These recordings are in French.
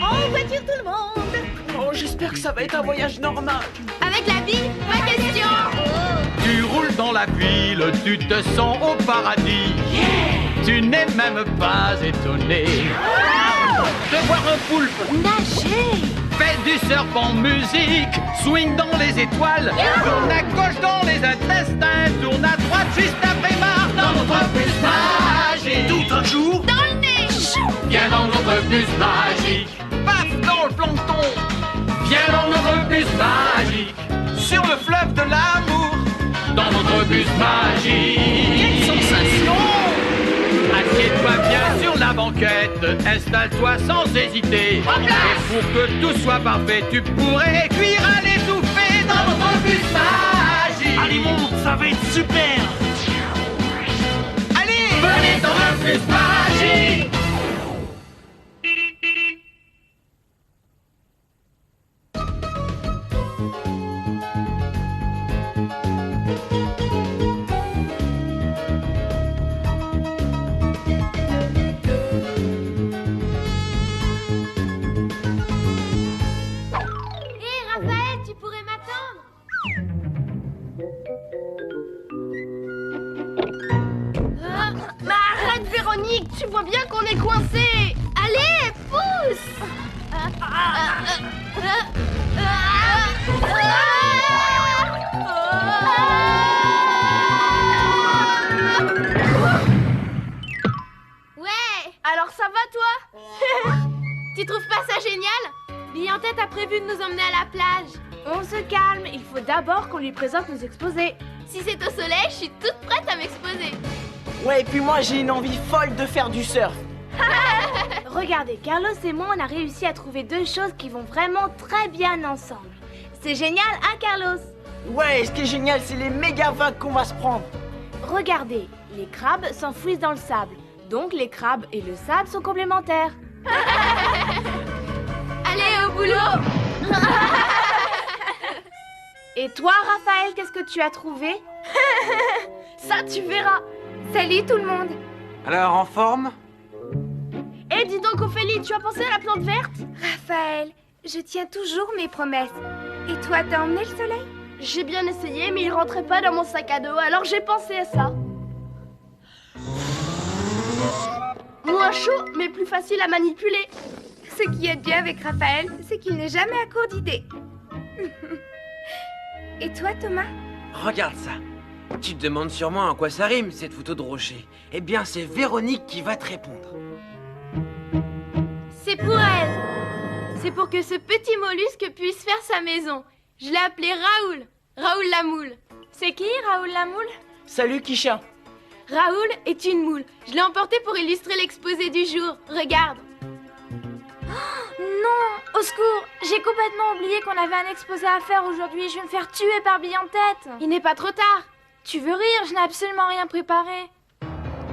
En voiture tout le monde. Oh, j'espère que ça va être un voyage normal. Avec la vie, pas question. Tu roules dans la ville, tu te sens au paradis. Tu n'es même pas étonné de voir un poulpe Nager. fait du surf en musique, swing dans les étoiles, tourne à gauche dans les intestins, tourne à droite juste après marre dans notre bus magique. Tout un jour. Dans le nez. Viens dans notre bus magique. Paf dans le plancton. Viens dans notre bus magique. Sur le fleuve de l'amour. Dans notre bus magique. Quelle sensation! Assieds-toi bien sur la banquette. Installe-toi sans hésiter. Et pour que tout soit parfait, tu pourrais cuire à l'étouffée dans notre bus magique. Allez, monte, ça va être super! Allez, venez dans le bus magique. Hé, Raphaël, tu pourrais m'attendre? Mais arrête, Véronique, tu vois bien qu'on est coincés. Allez, pousse. Ouais. Alors ça va, toi? Tu trouves pas ça génial? Bientête a prévu de nous emmener à la plage. On se calme, il faut d'abord qu'on lui présente nos exposés. Si c'est au soleil, je suis toute prête à m'exposer. Ouais, et puis moi, j'ai une envie folle de faire du surf. Regardez, Carlos et moi, on a réussi à trouver deux choses qui vont vraiment très bien ensemble. C'est génial, hein, Carlos? Ouais, ce qui est génial, c'est les méga vagues qu'on va se prendre. Regardez, les crabes s'enfouissent dans le sable. Donc les crabes et le sable sont complémentaires. Allez, au boulot. Et toi, Raphaël, qu'est-ce que tu as trouvé? Ça, tu verras. Salut tout le monde. Alors, en forme? Eh, dis donc, Ophélie, tu as pensé à la plante verte? Raphaël, je tiens toujours mes promesses. Et toi, t'as emmené le soleil? J'ai bien essayé, mais il rentrait pas dans mon sac à dos, alors j'ai pensé à ça. Moins chaud, mais plus facile à manipuler. Ce qui est bien avec Raphaël, c'est qu'il n'est jamais à court d'idées. Et toi, Thomas? Regarde ça. Tu te demandes sûrement à quoi ça rime, cette photo de rocher. Eh bien, c'est Véronique qui va te répondre. C'est pour elle. C'est pour que ce petit mollusque puisse faire sa maison. Je l'ai appelé Raoul. Raoul la moule. C'est qui, Raoul la moule? Salut, Kisha. Raoul est une moule. Je l'ai emporté pour illustrer l'exposé du jour. Regarde. Non, au secours, j'ai complètement oublié qu'on avait un exposé à faire aujourd'hui. Je vais me faire tuer par Bientête. Il n'est pas trop tard. Tu veux rire, je n'ai absolument rien préparé.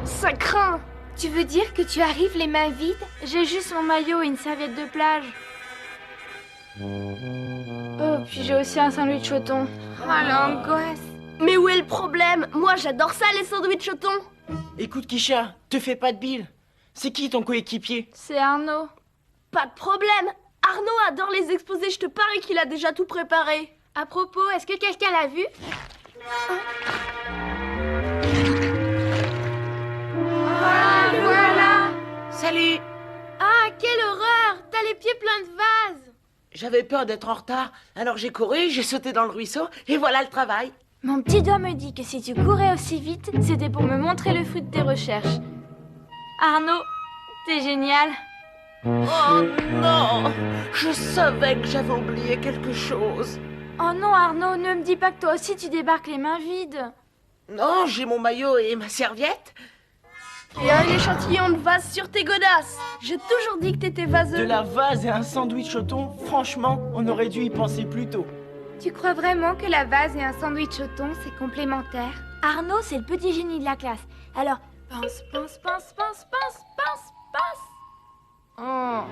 Ça craint. Tu veux dire que tu arrives les mains vides? J'ai juste mon maillot et une serviette de plage. Oh, puis j'ai aussi un sandwich au thon. Oh, l'angoisse. Mais où est le problème? Moi, j'adore ça, les sandwichs au thon. Écoute, Kisha, te fais pas de bile. C'est qui ton coéquipier? C'est Arnaud. Pas de problème. Arnaud adore les exposés, je te parie qu'il a déjà tout préparé. À propos, est-ce que quelqu'un l'a vu? Ah, voilà. Salut. Ah, quelle horreur! T'as les pieds pleins de vases. J'avais peur d'être en retard, alors j'ai couru, j'ai sauté dans le ruisseau, et voilà le travail. Mon petit doigt me dit que si tu courais aussi vite, c'était pour me montrer le fruit de tes recherches. Arnaud, t'es génial. Oh non! Je savais que j'avais oublié quelque chose. Oh non, Arnaud, ne me dis pas que toi aussi tu débarques les mains vides. Non, j'ai mon maillot et ma serviette. Et un échantillon de vase sur tes godasses. J'ai toujours dit que t'étais vaseux. De la vase et un sandwich au thon, franchement, on aurait dû y penser plus tôt. Tu crois vraiment que la vase et un sandwich au thon, c'est complémentaire? Arnaud, c'est le petit génie de la classe. Alors, pense, pense, pense, pense, pense, pense, pense. Oh,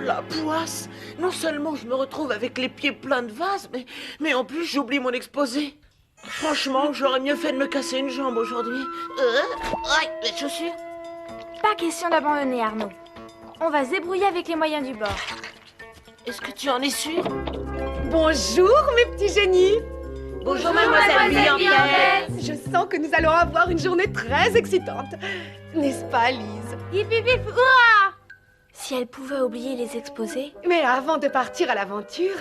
la poisse! Non seulement je me retrouve avec les pieds pleins de vases, mais en plus j'oublie mon exposé. Franchement, j'aurais mieux fait de me casser une jambe aujourd'hui. Aïe, les chaussures. Pas question d'abandonner, Arnaud. on va se débrouiller avec les moyens du bord. Est-ce que tu en es sûre? Bonjour, mes petits génies. Bonjour, mademoiselle Bianquette. Je sens que nous allons avoir une journée très excitante. N'est-ce pas, Lise? Hip hip hip, hurrah! Si elle pouvait oublier les exposés. Mais avant de partir à l'aventure,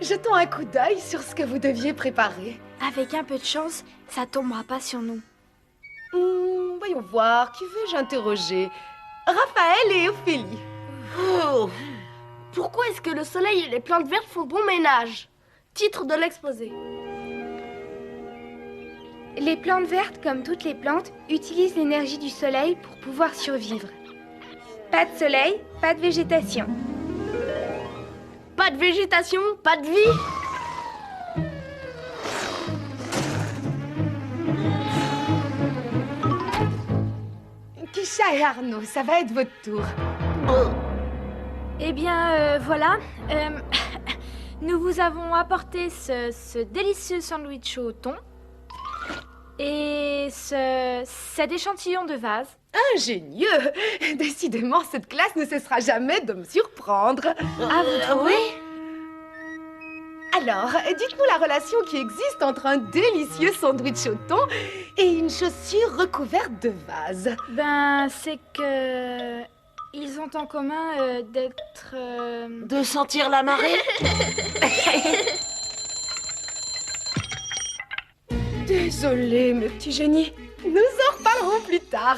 jetons un coup d'œil sur ce que vous deviez préparer. Avec un peu de chance, ça tombera pas sur nous. Voyons voir, qui veux-je interroger? Raphaël et Ophélie. Oh. Pourquoi est-ce que le soleil et les plantes vertes font bon ménage? Titre de l'exposé. Les plantes vertes, comme toutes les plantes, utilisent l'énergie du soleil pour pouvoir survivre. Pas de soleil, pas de végétation. Pas de végétation, pas de vie. Kisha et Arnaud, ça va être votre tour. Eh bien, voilà. Nous vous avons apporté ce délicieux sandwich au thon et cet échantillon de vase. Ingénieux! Décidément, cette classe ne cessera jamais de me surprendre. Ah, vous trouvez? Alors, dites-nous la relation qui existe entre un délicieux sandwich au thon et une chaussure recouverte de vase. Ben, c'est que... Ils ont en commun d'être... De sentir la marée? Désolée, mes petits génies. Nous en reparlerons plus tard.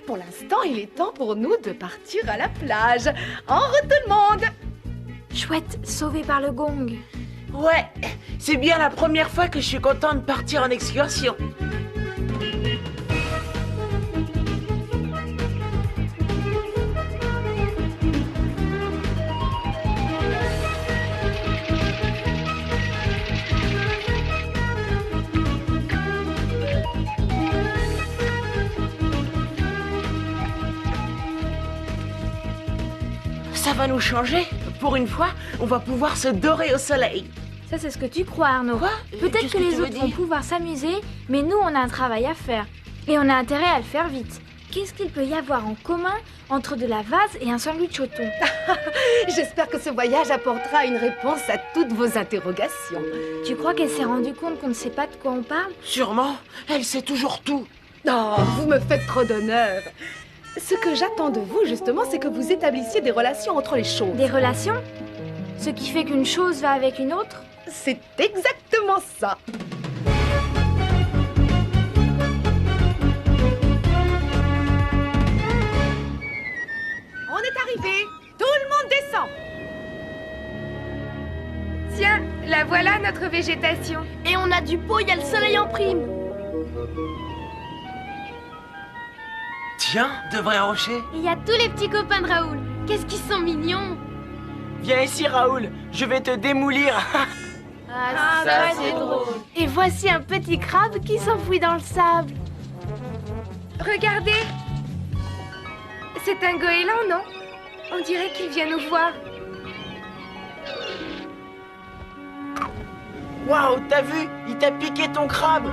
Pour l'instant, il est temps pour nous de partir à la plage. En route tout le monde! Chouette, sauvé par le gong. Ouais, c'est bien la première fois que je suis contente de partir en excursion. Ça va nous changer. Pour une fois, on va pouvoir se dorer au soleil. Ça, c'est ce que tu crois, Arnaud. Quoi? Peut-être Qu'est-ce que que les tu veux autres vont dire? pouvoir s'amuser, mais nous, on a un travail à faire. Et on a intérêt à le faire vite. Qu'est-ce qu'il peut y avoir en commun entre de la vase et un sandwich au thon? J'espère que ce voyage apportera une réponse à toutes vos interrogations. Tu crois qu'elle s'est rendue compte qu'on ne sait pas de quoi on parle? Sûrement, elle sait toujours tout. Oh, vous me faites trop d'honneur. Ce que j'attends de vous, justement, c'est que vous établissiez des relations entre les choses. Des relations? Ce qui fait qu'une chose va avec une autre? C'est exactement ça. On est arrivé. Tout le monde descend. Tiens, la voilà notre végétation. Et on a du pot, il y a le soleil en prime. Tiens, de vrais rochers. Il y a tous les petits copains de Raoul. Qu'est-ce qu'ils sont mignons. Viens ici, Raoul. Je vais te démoulir. Ah, ça, c'est drôle. Et voici un petit crabe qui s'enfuit dans le sable. Regardez! C'est un goéland, non? On dirait qu'il vient nous voir. Waouh, t'as vu? Il t'a piqué ton crabe.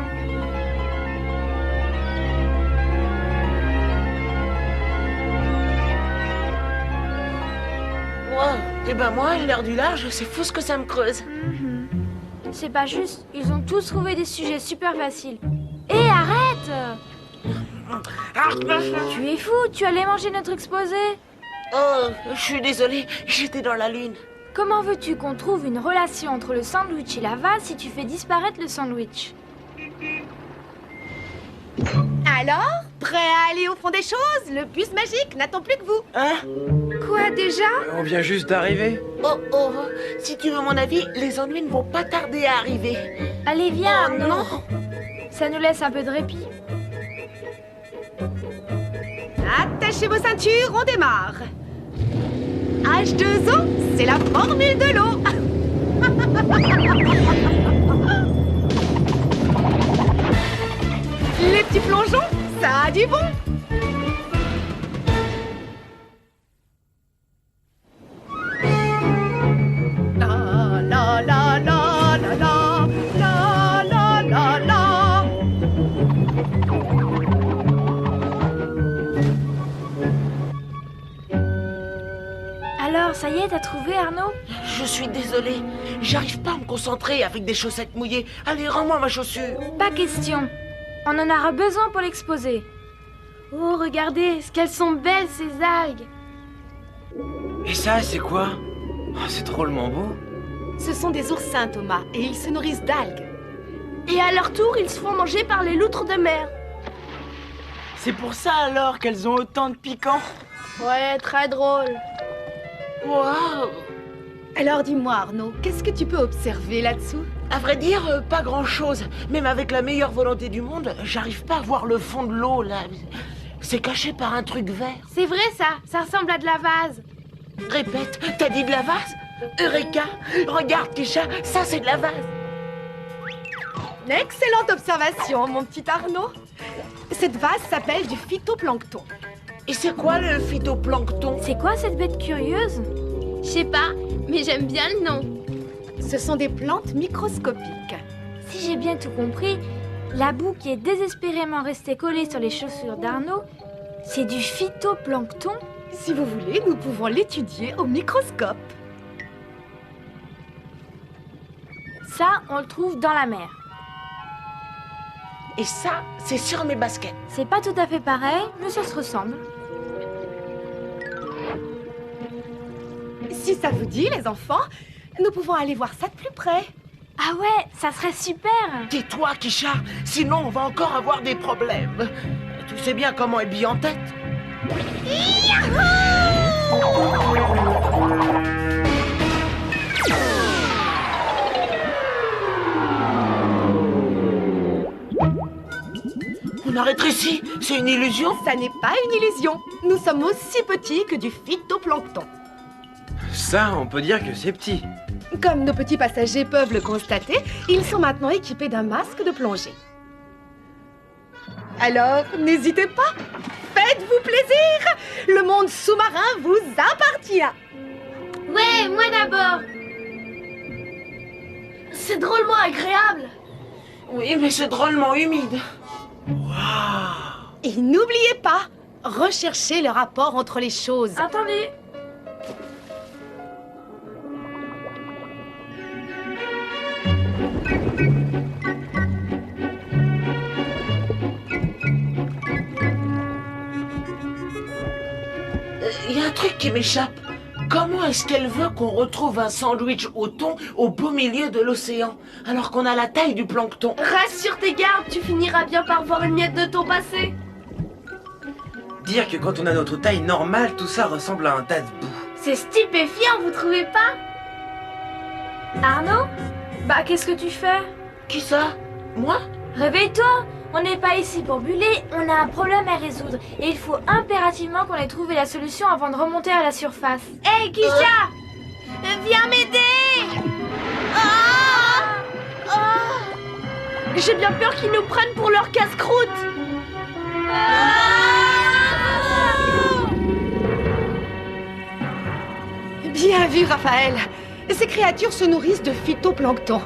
Wow. Eh ben moi, l'air du large, c'est fou ce que ça me creuse. C'est pas juste, ils ont tous trouvé des sujets super faciles. Hé, arrête! Tu es fou, tu allais manger notre exposé. Oh, je suis désolée, j'étais dans la lune. Comment veux-tu qu'on trouve une relation entre le sandwich et la vase si tu fais disparaître le sandwich? Alors, prêt à aller au fond des choses? Le bus magique n'attend plus que vous. Hein? Quoi déjà? On vient juste d'arriver. Oh, oh, si tu veux mon avis, les ennuis ne vont pas tarder à arriver. Allez, viens, Oh, Arnaud. non. Ça nous laisse un peu de répit. Attachez vos ceintures, on démarre. H2O, c'est la formule de l'eau. Les petits plongeons, ça a du bon. La la la la la la la la la la. Alors, ça y est, t'as trouvé, Arnaud? Je suis désolée, j'arrive pas à me concentrer avec des chaussettes mouillées. Allez, rends-moi ma chaussure. Pas question. On en aura besoin pour l'exposer. Oh, regardez, est-ce qu'elles sont belles, ces algues. Et ça, c'est quoi? Oh, c'est drôlement beau. Ce sont des oursins, Thomas, et ils se nourrissent d'algues. Et à leur tour, ils se font manger par les loutres de mer. C'est pour ça alors qu'elles ont autant de piquant. Ouais, très drôle. Waouh! Alors dis-moi, Arnaud, qu'est-ce que tu peux observer là-dessous? À vrai dire, pas grand-chose. Même avec la meilleure volonté du monde, j'arrive pas à voir le fond de l'eau, là. C'est caché par un truc vert. C'est vrai, ça ressemble à de la vase. Répète, t'as dit de la vase? Eureka! Regarde, Kisha, ça c'est de la vase. Excellente observation, mon petit Arnaud. Cette vase s'appelle du phytoplancton. Et c'est quoi le phytoplancton? C'est quoi cette bête curieuse? Je sais pas, mais j'aime bien le nom. Ce sont des plantes microscopiques. Si j'ai bien tout compris, la boue qui est désespérément restée collée sur les chaussures d'Arnaud, c'est du phytoplancton? Si vous voulez, nous pouvons l'étudier au microscope. Ça, on le trouve dans la mer. Et ça, c'est sur mes baskets. C'est pas tout à fait pareil, mais ça se ressemble. Si ça vous dit, les enfants, nous pouvons aller voir ça de plus près. Ah ouais, ça serait super! Tais-toi, Kisha, sinon on va encore avoir des problèmes. Tu sais bien comment elle bille en tête. On arrête ici, c'est une illusion. Ça n'est pas une illusion. Nous sommes aussi petits que du phytoplancton. Ça, on peut dire que c'est petit. Comme nos petits passagers peuvent le constater, ils sont maintenant équipés d'un masque de plongée. Alors, n'hésitez pas, faites-vous plaisir. Le monde sous-marin vous appartient. Ouais, moi d'abord. C'est drôlement agréable. Oui, mais c'est drôlement humide. Et n'oubliez pas, recherchez le rapport entre les choses. Attendez! Il y a un truc qui m'échappe. Comment est-ce qu'elle veut qu'on retrouve un sandwich au thon au beau milieu de l'océan, alors qu'on a la taille du plancton? Rassure tes gardes, tu finiras bien par voir une miette de ton passé. Dire que quand on a notre taille normale, tout ça ressemble à un tas de boue. C'est stupéfiant, vous trouvez pas? Arnaud? Bah, qu'est-ce que tu fais? Qui ça? Moi? Réveille-toi! On n'est pas ici pour buller, on a un problème à résoudre. Et il faut impérativement qu'on ait trouvé la solution avant de remonter à la surface. Hé, Kisha! Viens m'aider! J'ai bien peur qu'ils nous prennent pour leur casse-croûte! Bien vu, Raphaël. Ces créatures se nourrissent de phytoplancton.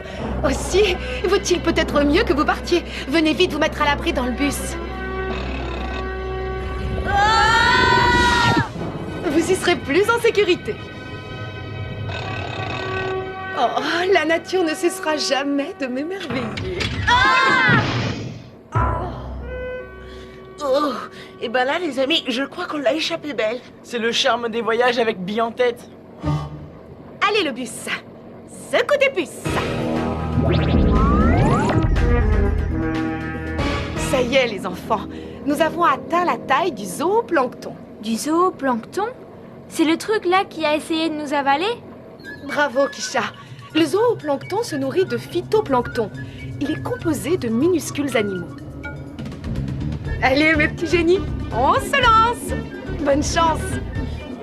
Aussi, vaut-il peut-être mieux que vous partiez. Venez vite vous mettre à l'abri dans le bus. Vous y serez plus en sécurité. Oh, la nature ne cessera jamais de m'émerveiller. Oh, et ben là, les amis, je crois qu'on l'a échappé belle. C'est le charme des voyages avec bille en tête. Allez, le bus. Secouez tes puces. Ça y est, les enfants. Nous avons atteint la taille du zooplancton. Du zooplancton? C'est le truc là qui a essayé de nous avaler? Bravo, Kisha. Le zooplancton se nourrit de phytoplancton. Il est composé de minuscules animaux. Allez, mes petits génies, on se lance. Bonne chance.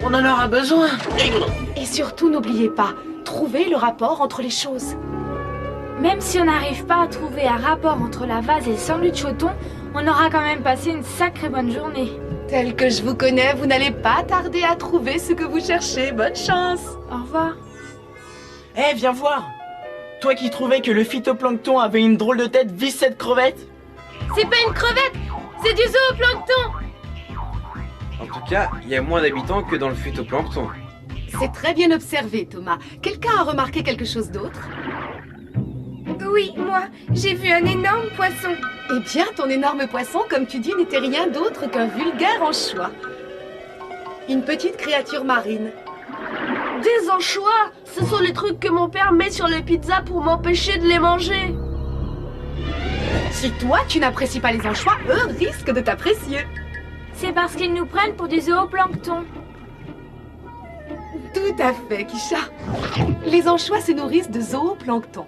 On en aura besoin. Et surtout, n'oubliez pas, trouvez le rapport entre les choses. Même si on n'arrive pas à trouver un rapport entre la vase et le sandwich au thon, on aura quand même passé une sacrée bonne journée. Tel que je vous connais, vous n'allez pas tarder à trouver ce que vous cherchez. Bonne chance. Au revoir. Eh, viens voir. Toi qui trouvais que le phytoplancton avait une drôle de tête, vise cette crevette. C'est pas une crevette, c'est du zooplancton. En tout cas, il y a moins d'habitants que dans le phytoplancton. C'est très bien observé, Thomas. Quelqu'un a remarqué quelque chose d'autre? Oui, moi, j'ai vu un énorme poisson. Eh bien, ton énorme poisson, comme tu dis, n'était rien d'autre qu'un vulgaire anchois. Une petite créature marine. Des anchois! Ce sont les trucs que mon père met sur les pizzas pour m'empêcher de les manger. Si toi, tu n'apprécies pas les anchois, eux risquent de t'apprécier. C'est parce qu'ils nous prennent pour du zooplancton. Tout à fait, Kisha. Les anchois se nourrissent de zooplancton.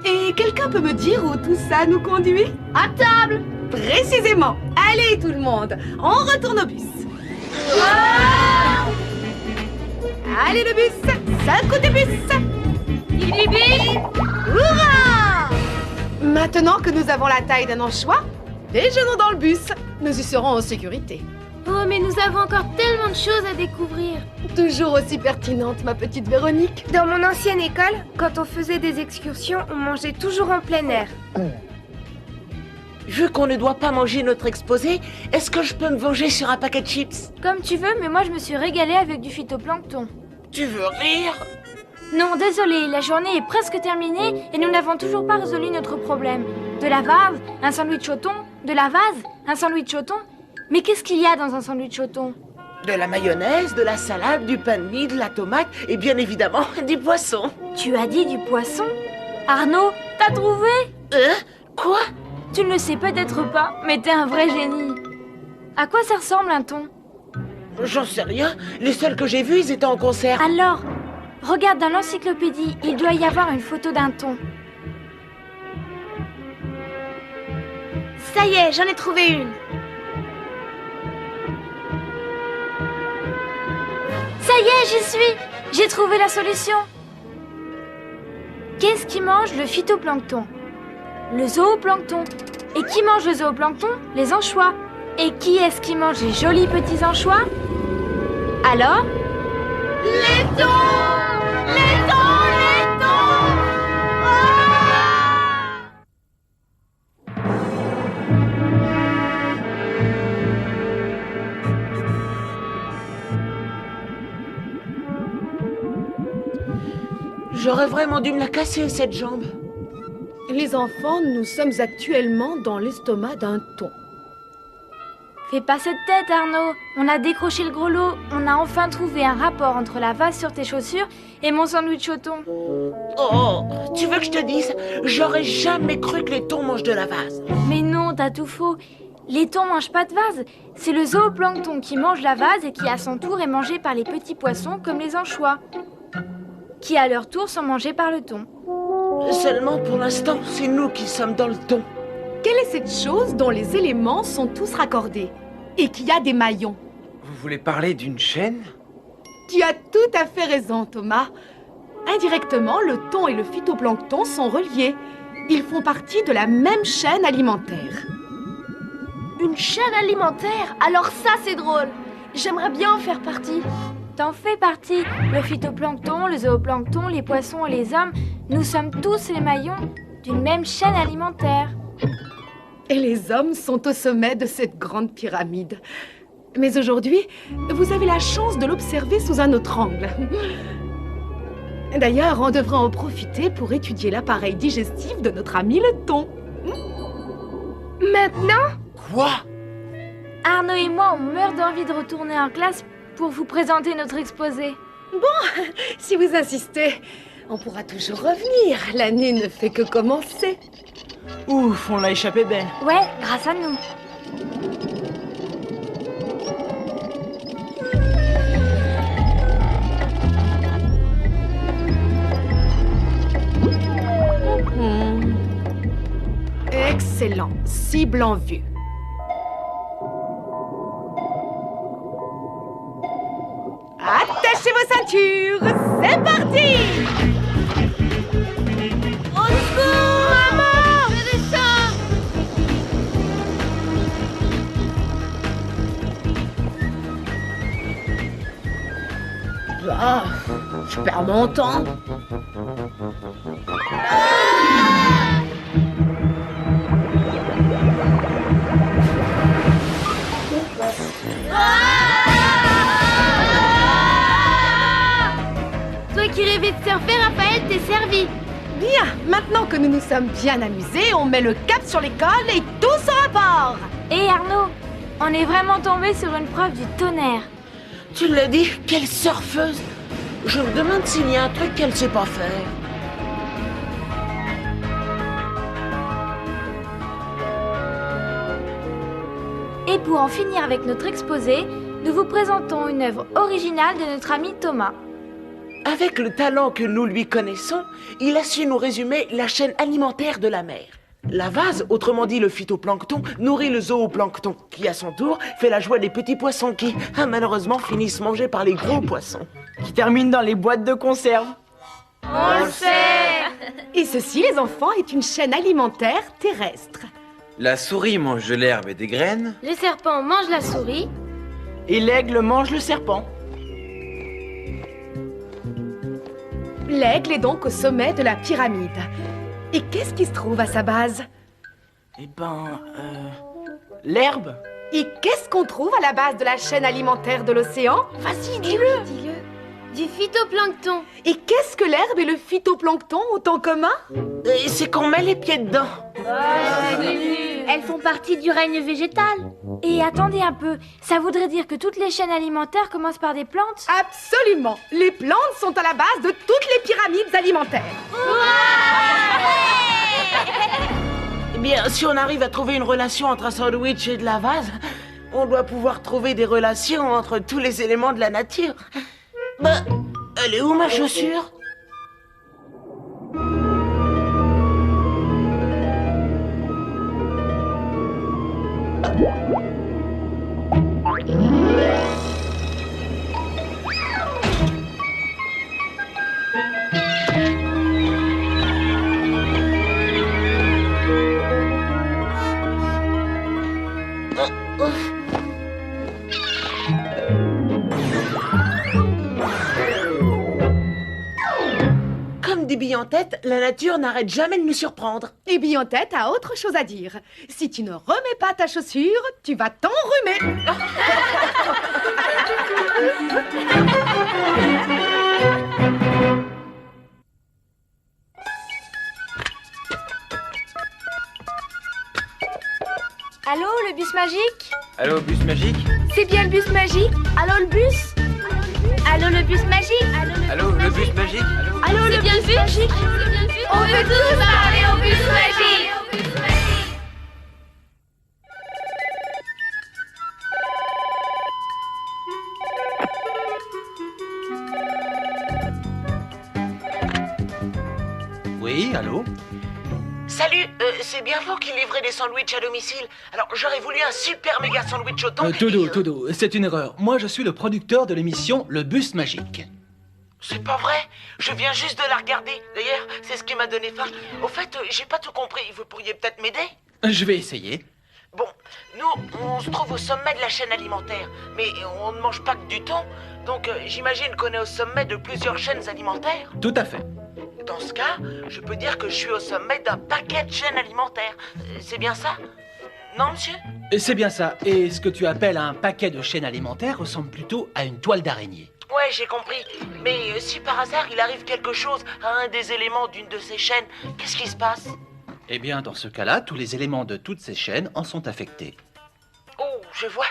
Et quelqu'un peut me dire où tout ça nous conduit? À table! Précisément. Allez, tout le monde, on retourne au bus. Allez, le bus, ça côté bus. Bibi! Hurrah! Maintenant que nous avons la taille d'un anchois, déjeunons dans le bus. Nous y serons en sécurité. Oh, mais nous avons encore tellement de choses à découvrir. Toujours aussi pertinente, ma petite Véronique. Dans mon ancienne école, quand on faisait des excursions, on mangeait toujours en plein air. Vu qu'on ne doit pas manger notre exposé, est-ce que je peux me venger sur un paquet de chips? Comme tu veux, mais moi je me suis régalée avec du phytoplancton. Tu veux rire? Non, désolé, la journée est presque terminée et nous n'avons toujours pas résolu notre problème. De la vase, un sandwich au thon, de la vase, un sandwich au thon. Mais qu'est-ce qu'il y a dans un sandwich au thon? De la mayonnaise, de la salade, du pain de mie, de la tomate et bien évidemment du poisson. Tu as dit du poisson? Arnaud, t'as trouvé? Quoi? Tu ne le sais peut-être pas, mais t'es un vrai génie. À quoi ça ressemble un thon? J'en sais rien. Les seuls que j'ai vus, ils étaient en concert. Alors, regarde dans l'encyclopédie, il doit y avoir une photo d'un thon. Ça y est, j'en ai trouvé une. Ça y est, j'y suis! J'ai trouvé la solution. Qu'est-ce qui mange le phytoplancton? Le zooplancton. Et qui mange le zooplancton? Les anchois. Et qui est-ce qui mange les jolis petits anchois? Alors? Les thons! Les thons! Les thons! J'aurais vraiment dû me la casser, cette jambe. Les enfants, nous sommes actuellement dans l'estomac d'un thon. Fais pas cette tête, Arnaud. On a décroché le gros lot. On a enfin trouvé un rapport entre la vase sur tes chaussures et mon sandwich au thon. Oh, tu veux que je te dise? J'aurais jamais cru que les thons mangent de la vase. Mais non, t'as tout faux. Les thons mangent pas de vase. C'est le zooplancton qui mange la vase et qui à son tour est mangé par les petits poissons comme les anchois, qui à leur tour sont mangés par le thon. Seulement pour l'instant, c'est nous qui sommes dans le thon. Quelle est cette chose dont les éléments sont tous raccordés et qui a des maillons? Vous voulez parler d'une chaîne? Tu as tout à fait raison, Thomas. Indirectement, le thon et le phytoplancton sont reliés. Ils font partie de la même chaîne alimentaire. Une chaîne alimentaire? Alors ça, c'est drôle. J'aimerais bien en faire partie. T'en fais partie. Le phytoplancton, le zooplancton, les poissons et les hommes, nous sommes tous les maillons d'une même chaîne alimentaire. Et les hommes sont au sommet de cette grande pyramide. Mais aujourd'hui, vous avez la chance de l'observer sous un autre angle. D'ailleurs, on devrait en profiter pour étudier l'appareil digestif de notre ami le thon. Maintenant, Quoi? Arnaud et moi, on meurt d'envie de retourner en classe pour vous présenter notre exposé. Si vous insistez, on pourra toujours revenir. L'année ne fait que commencer. Ouf, on l'a échappé belle. Ouais, grâce à nous. Excellent. Cible en vue. Attachez vos ceintures. C'est parti! Au secours, maman! Je descends! Ah, je perds mon temps. Ah! professeur Raphaël t'est servi. Bien, maintenant que nous nous sommes bien amusés, on met le cap sur l'école et tous au rapport. Hé Arnaud, on est vraiment tombé sur une preuve du tonnerre. Tu l'as dit, quelle surfeuse! Je me demande s'il y a un truc qu'elle sait pas faire. Et pour en finir avec notre exposé, nous vous présentons une œuvre originale de notre ami Thomas. Avec le talent que nous lui connaissons, il a su nous résumer la chaîne alimentaire de la mer. La vase, autrement dit le phytoplancton, nourrit le zooplancton, qui à son tour fait la joie des petits poissons qui, malheureusement, finissent mangés par les gros poissons. Qui termine dans les boîtes de conserve. On le sait. Et ceci, les enfants, est une chaîne alimentaire terrestre. La souris mange de l'herbe et des graines. Le serpent mange la souris. Et l'aigle mange le serpent. L'aigle est donc au sommet de la pyramide. Et qu'est-ce qui se trouve à sa base? Eh ben, l'herbe. Et qu'est-ce qu'on trouve à la base de la chaîne alimentaire de l'océan? Vas-y, dis-le. Du phytoplancton. Et qu'est-ce que l'herbe et le phytoplancton ont en commun? Et c'est qu'on met les pieds dedans. Elles font partie du règne végétal. Et attendez un peu, ça voudrait dire que toutes les chaînes alimentaires commencent par des plantes? Absolument. Les plantes sont à la base de toutes les pyramides alimentaires. Eh bien, si on arrive à trouver une relation entre un sandwich et de la vase, on doit pouvoir trouver des relations entre tous les éléments de la nature. Bah, elle est où ma chaussure? Comme dit Bille en tête, la nature n'arrête jamais de nous surprendre. Et Bille en tête a autre chose à dire. Si tu ne remets pas ta chaussure, tu vas t'enrhumer. Allô, le bus magique? Allô, bus magique? C'est bien le bus magique? Allô le bus? Allô le bus magique? Allô, le bus magique? Allô le bus magique? On veut tous parler au bus magique. Oui, allô? Salut, c'est bien vous qui livrez des sandwichs à domicile. Alors, j'aurais voulu un super méga sandwich au thon. Todo, c'est une erreur. Moi, je suis le producteur de l'émission Le Bus Magique. C'est pas vrai, je viens juste de la regarder. D'ailleurs, c'est ce qui m'a donné faim. Au fait, j'ai pas tout compris. Vous pourriez peut-être m'aider? Je vais essayer. Bon, nous, on se trouve au sommet de la chaîne alimentaire. Mais on ne mange pas que du thon. Donc, j'imagine qu'on est au sommet de plusieurs chaînes alimentaires. Tout à fait. Dans ce cas, je peux dire que je suis au sommet d'un paquet de chaînes alimentaires. C'est bien ça? Non, monsieur? C'est bien ça. Et ce que tu appelles un paquet de chaînes alimentaires ressemble plutôt à une toile d'araignée. Ouais, j'ai compris. Mais si par hasard il arrive quelque chose à un des éléments d'une de ces chaînes, qu'est-ce qui se passe? Eh bien, dans ce cas-là, tous les éléments de toutes ces chaînes en sont affectés. Oh, je vois.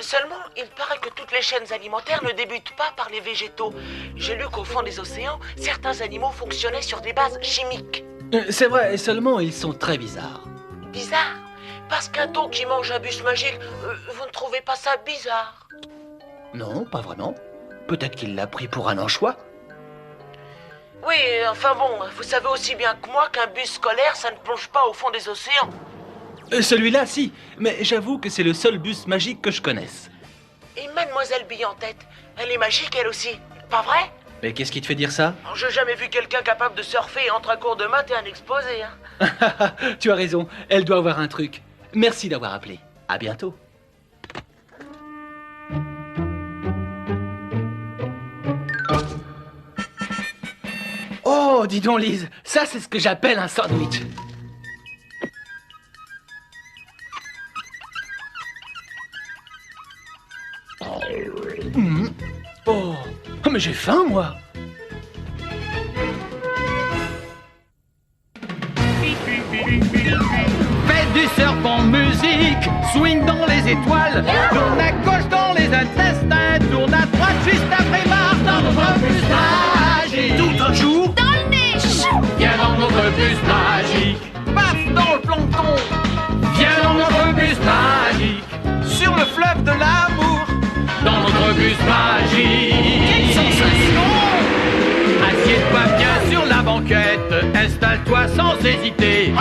Seulement, il paraît que toutes les chaînes alimentaires ne débutent pas par les végétaux. J'ai lu qu'au fond des océans, certains animaux fonctionnaient sur des bases chimiques. C'est vrai, seulement ils sont très bizarres. Bizarre? Parce qu'un thon qui mange un bus magique, vous ne trouvez pas ça bizarre? Non, pas vraiment. Peut-être qu'il l'a pris pour un anchois. Oui, enfin bon, vous savez aussi bien que moi qu'un bus scolaire, ça ne plonge pas au fond des océans. Celui-là, si. Mais j'avoue que c'est le seul bus magique que je connaisse. Et mademoiselle Bille en tête, elle est magique elle aussi, pas vrai? Mais qu'est-ce qui te fait dire ça? J'ai jamais vu quelqu'un capable de surfer entre un cours de maths et un exposé, hein. Tu as raison, elle doit avoir un truc. Merci d'avoir appelé. À bientôt. Oh, dis donc Lise, ça c'est ce que j'appelle un sandwich. Oh, mais j'ai faim moi. magique. Swing dans les étoiles, tourne à gauche dans les intestins, tourne à droite juste après Mars dans notre bus magique. Tout un jour, Dans le nez. viens dans notre bus magique. Paf dans le plancton, viens dans notre bus magique. Sur le fleuve de l'amour, dans notre bus magique. Quelle sensation! Assieds-toi bien sur la banquette, installe-toi sans hésiter. Et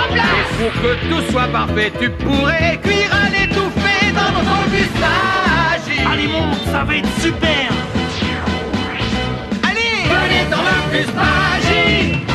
pour que tout soit parfait, tu pourrais cuire à l'étouffée dans notre bus magique. Allez, monte, ça va être super. Allez, venez dans le bus magique.